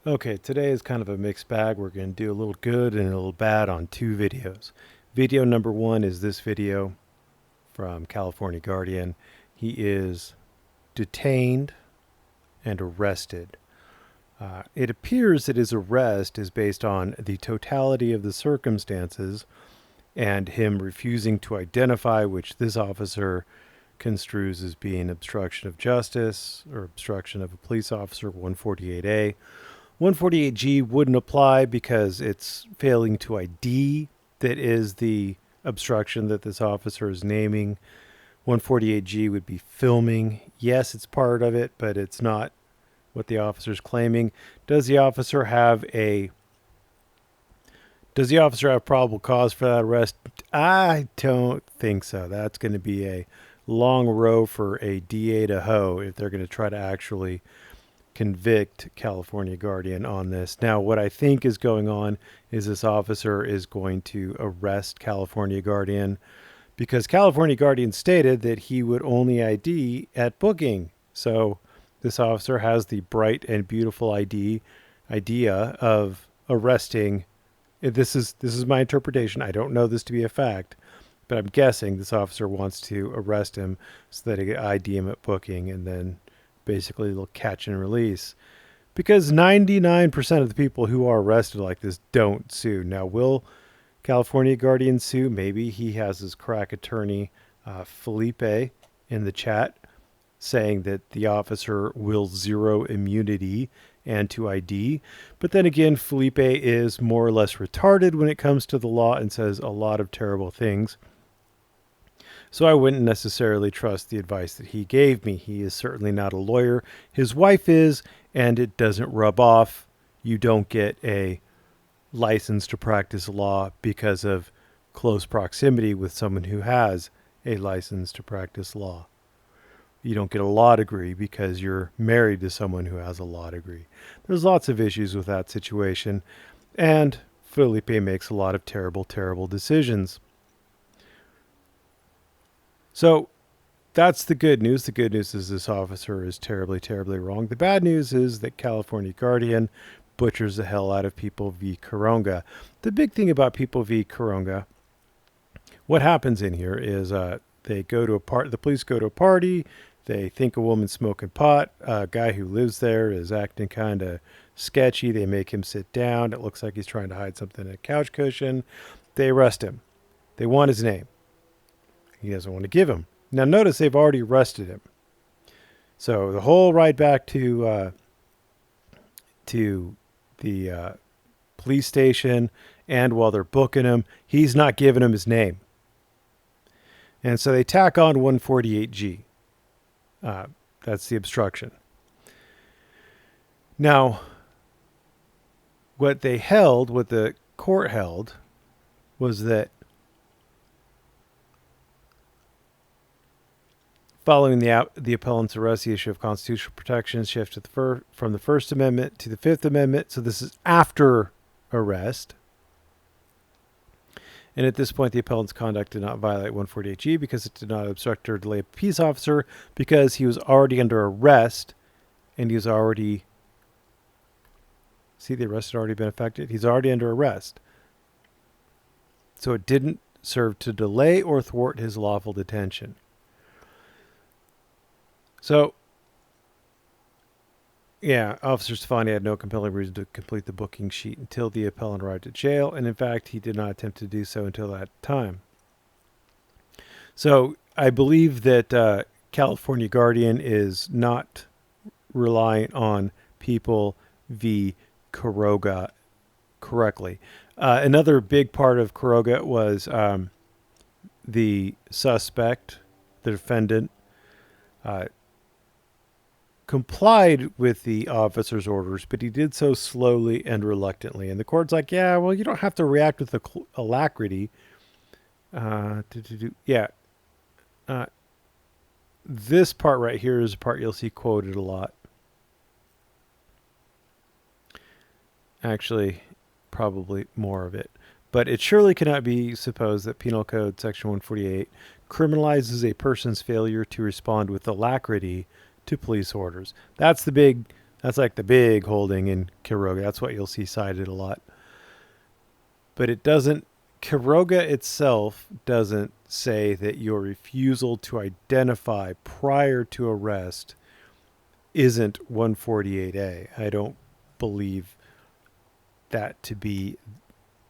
Okay, today is kind of a mixed bag. We're going to do a little good and a little bad on two videos. Video number one is this video from California Guardian. He is detained and arrested. It appears that his arrest is based on the totality of the circumstances and him refusing to identify, which this officer construes as being obstruction of justice or obstruction of a police officer, 148A. 148G wouldn't apply because it's failing to ID that is the obstruction that this officer is naming. 148G would be filming. Yes, it's part of it, but it's not what the officer is claiming. Does the officer have probable cause for that arrest? I don't think so. That's going to be a long row for a DA to hoe if they're going to try to actually convict California Guardian on this. Now, what I think is going on is this officer is going to arrest California Guardian because California Guardian stated that he would only ID at booking. So this officer has the bright and beautiful idea of arresting. This is my interpretation. I don't know this to be a fact, but I'm guessing this officer wants to arrest him so that he can ID him at booking, and then basically they'll catch and release. Because 99% of the people who are arrested like this don't sue. Now, will California Guardian sue? Maybe. He has his crack attorney, Felipe, in the chat saying that the officer will zero immunity and to ID. But then again, Felipe is more or less retarded when it comes to the law and says a lot of terrible things. So I wouldn't necessarily trust the advice that he gave me. He is certainly not a lawyer. His wife is, and it doesn't rub off. You don't get a license to practice law because of close proximity with someone who has a license to practice law. You don't get a law degree because you're married to someone who has a law degree. There's lots of issues with that situation, and Felipe makes a lot of terrible, terrible decisions. So that's the good news. The good news is this officer is terribly, terribly wrong. The bad news is that California Guardian butchers the hell out of People v. Coronga. The big thing about People v. Coronga, what happens in here is the police go to a party. They think a woman's smoking pot. A guy who lives there is acting kind of sketchy. They make him sit down. It looks like he's trying to hide something in a couch cushion. They arrest him. They want his name. He doesn't want to give him. Now notice they've already arrested him. So the whole ride back to the police station, and while they're booking him, he's not giving him his name. And so they tack on 148G. That's the obstruction. Now, what the court held, was that following the appellant's arrest, the issue of constitutional protections shifted from the First Amendment to the Fifth Amendment. So this is after arrest. And at this point, the appellant's conduct did not violate 148G because it did not obstruct or delay a peace officer, because he was already under arrest, and he was already... See, the arrest had already been effected. He's already under arrest. So it didn't serve to delay or thwart his lawful detention. So, yeah, Officer Stefani had no compelling reason to complete the booking sheet until the appellant arrived at jail, and in fact, he did not attempt to do so until that time. So, I believe that California Guardian is not relying on People v. Coronga correctly. Another big part of Coronga was the suspect, the defendant, complied with the officer's orders, but he did so slowly and reluctantly. And the court's like, yeah, well, you don't have to react with alacrity. This part right here is a part you'll see quoted a lot. Actually, probably more of it. But it surely cannot be supposed that Penal Code Section 148 criminalizes a person's failure to respond with alacrity to police orders. That's the big That's like the big holding in Quiroga. That's what you'll see cited a lot. But it doesn't, Quiroga itself doesn't say that your refusal to identify prior to arrest isn't 148A. I don't believe that to be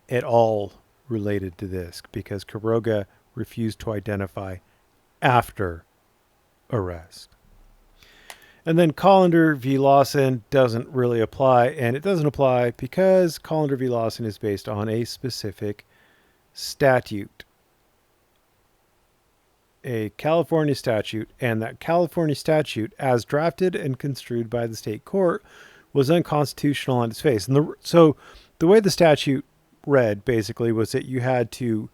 at all related to this because Quiroga refused to identify after arrest. And then Collender v. Lawson doesn't really apply, and it doesn't apply because Collender v. Lawson is based on a specific statute, a California statute, and that California statute, as drafted and construed by the state court, was unconstitutional on its face. And so the way the statute read basically was that you had to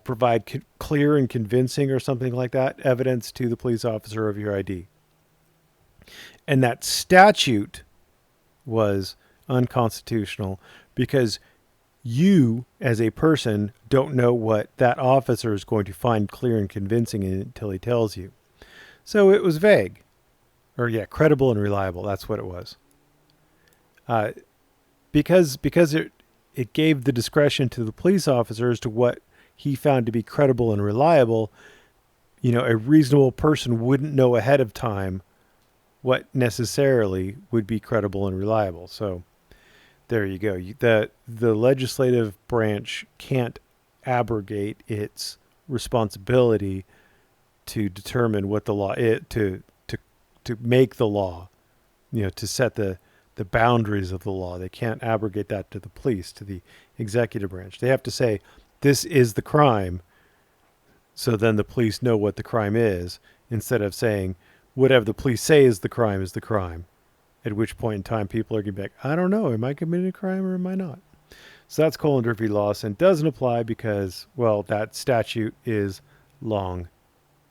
provide clear and convincing or something like that evidence to the police officer of your ID. And that statute was unconstitutional because you, as a person, don't know what that officer is going to find clear and convincing until he tells you. So it was vague. Or, credible and reliable. That's what it was. Because it gave the discretion to the police officer as to what he found to be credible and reliable, a reasonable person wouldn't know ahead of time what necessarily would be credible and reliable. So there you go. The legislative branch can't abrogate its responsibility to determine what the law is, to make the law, to set the boundaries of the law. They can't abrogate that to the police, to the executive branch. They have to say, this is the crime, so then the police know what the crime is, instead of saying, whatever the police say is the crime, at which point in time people are going to be like, I don't know, am I committing a crime or am I not? So that's Collender v. Lawson. Doesn't apply because, well, that statute is long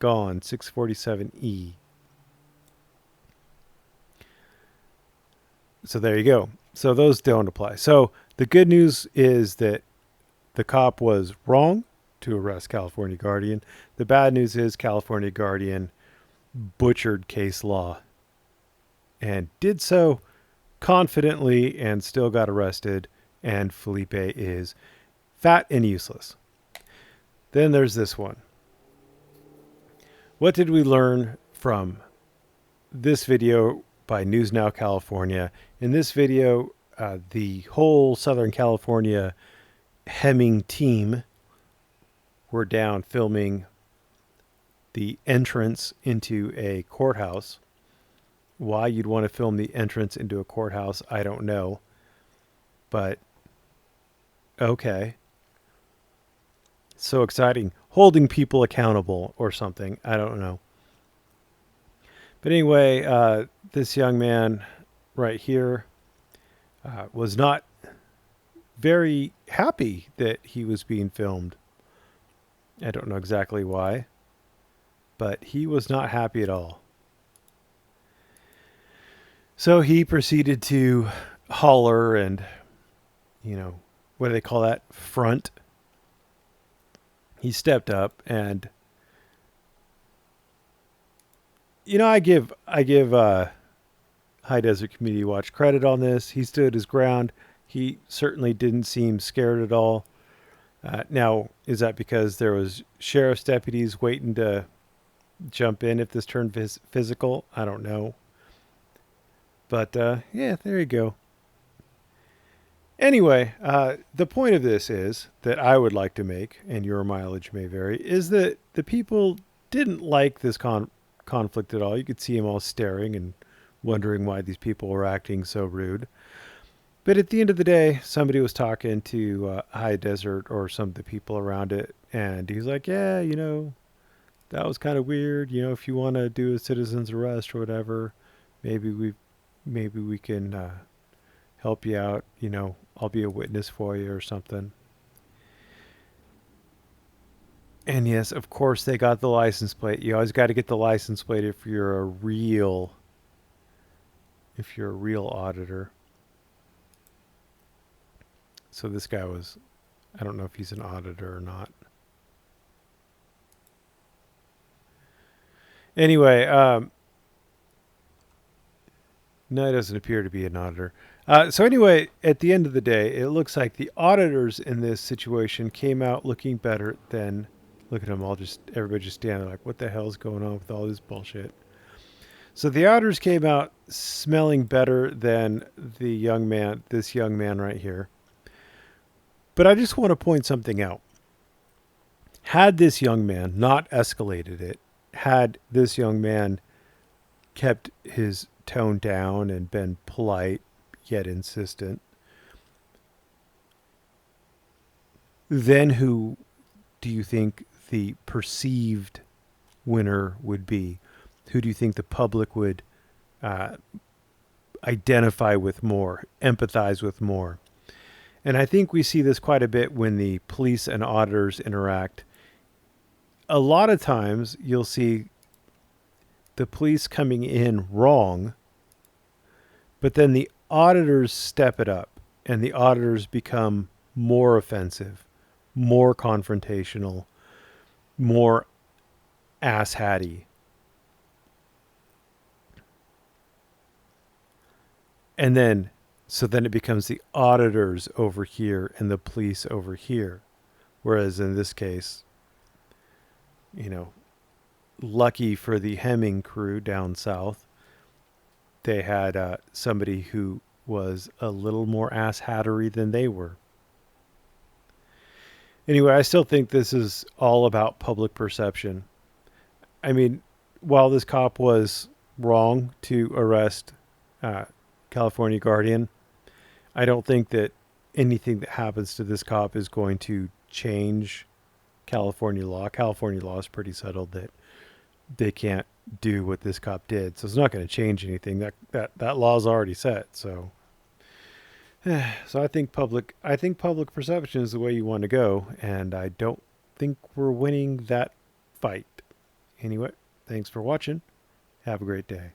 gone, 647E. So there you go. So those don't apply. So the good news is that the cop was wrong to arrest California Guardian. The bad news is California Guardian butchered case law and did so confidently and still got arrested, and Felipe is fat and useless. Then there's this one. What did we learn from this video by News Now California? In this video, the whole Southern California Hemming team were down filming the entrance into a courthouse. Why you'd want to film the entrance into a courthouse, I don't know. But, okay. So exciting. Holding people accountable or something. I don't know. But anyway, this young man right here was not very happy that he was being filmed. I don't know exactly why, but he was not happy at all. So he proceeded to holler and, what do they call that? Front. He stepped up and, I give High Desert Community Watch credit on this. He stood his ground. He certainly didn't seem scared at all. Now, is that because there was sheriff's deputies waiting to jump in if this turned physical? I don't know. But, there you go. Anyway, the point of this is that I would like to make, and your mileage may vary, is that the people didn't like this conflict at all. You could see them all staring and wondering why these people were acting so rude. But at the end of the day, somebody was talking to High Desert or some of the people around it, and he's like, yeah, that was kind of weird. If you want to do a citizen's arrest or whatever, maybe we can help you out. I'll be a witness for you or something. And yes, of course, they got the license plate. You always got to get the license plate if you're a real auditor. So this guy was, I don't know if he's an auditor or not. Anyway, No, it doesn't appear to be an auditor. So anyway, at the end of the day, it looks like the auditors in this situation came out looking better than. Look at them all, just everybody just standing like, what the hell's going on with all this bullshit? So the auditors came out smelling better than this young man right here. But I just want to point something out. Had this young man not escalated it, had this young man kept his tone down and been polite yet insistent, then who do you think the perceived winner would be? Who do you think the public would uh, identify with more, empathize with more? And I think we see this quite a bit when the police and auditors interact. A lot of times you'll see the police coming in wrong, but then the auditors step it up and the auditors become more offensive, more confrontational, more asshatty. And then, so then it becomes the auditors over here and the police over here. Whereas in this case, you know, lucky for the Hemming crew down south, they had somebody who was a little more ass hattery than they were. Anyway, I still think this is all about public perception. I mean, while this cop was wrong to arrest uh, California Guardian, I don't think that anything that happens to this cop is going to change California law. California law is pretty settled that they can't do what this cop did, so it's not going to change anything. That law's already set. So, so I think public perception is the way you want to go, and I don't think we're winning that fight. Anyway, thanks for watching. Have a great day.